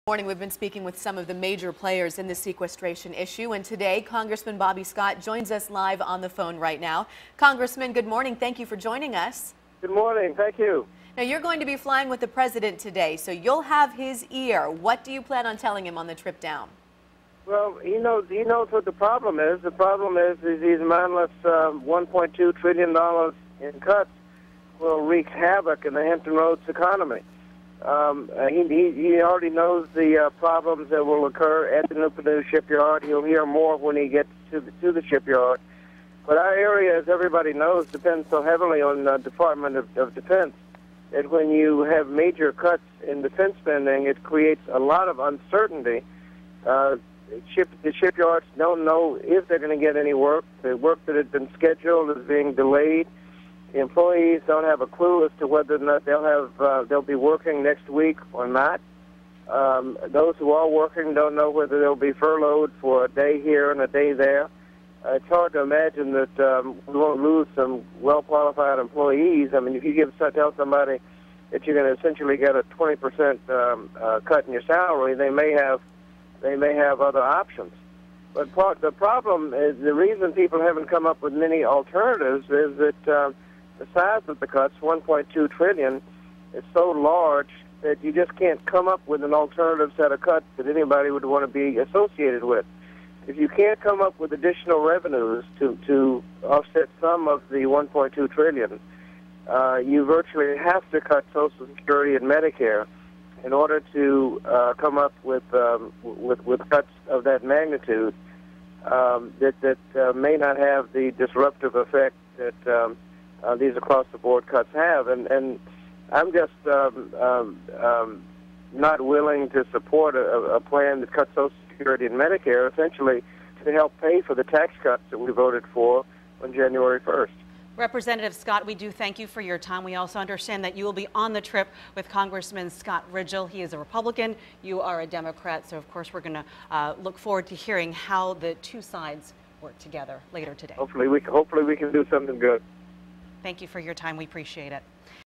Morning, we've been speaking with some of the major players in the sequestration issue, and today Congressman Bobby Scott joins us live on the phone right now. Congressman, good morning. Thank you for joining us. Good morning. Thank you. Now, you're going to be flying with the president today, so you'll have his ear. What do you plan on telling him on the trip down? Well, he knows what the problem is. The problem is these mindless $1.2 trillion in cuts will wreak havoc in the Hampton Roads economy. He already knows the problems that will occur at the Newport shipyard. He'll hear more when he gets to the shipyard. But our area, as everybody knows, depends so heavily on the Department of Defense that when you have major cuts in defense spending, it creates a lot of uncertainty. The shipyards don't know if they're going to get any work. The work that had been scheduled is being delayed. The employees don't have a clue as to whether or not they'll be working next week or not. Those who are working don't know whether they'll be furloughed for a day here and a day there. It's hard to imagine that we won't lose some well-qualified employees. I mean, if you tell somebody that you're going to essentially get a 20% cut in your salary, they may have other options. But the problem is the reason people haven't come up with many alternatives is that the size of the cuts, $1.2 trillion, is so large that you just can't come up with an alternative set of cuts that anybody would want to be associated with. If you can't come up with additional revenues to offset some of the $1.2 trillion, you virtually have to cut Social Security and Medicare in order to come up with cuts of that magnitude that may not have the disruptive effect that these across-the-board cuts have. And I'm just not willing to support a plan that cuts Social Security and Medicare, essentially to help pay for the tax cuts that we voted for on January 1st. Representative Scott, we do thank you for your time. We also understand that you will be on the trip with Congressman Scott Rigel. He is a Republican. You are a Democrat. So, of course, we're going to look forward to hearing how the two sides work together later today. Hopefully we can do something good. Thank you for your time. We appreciate it.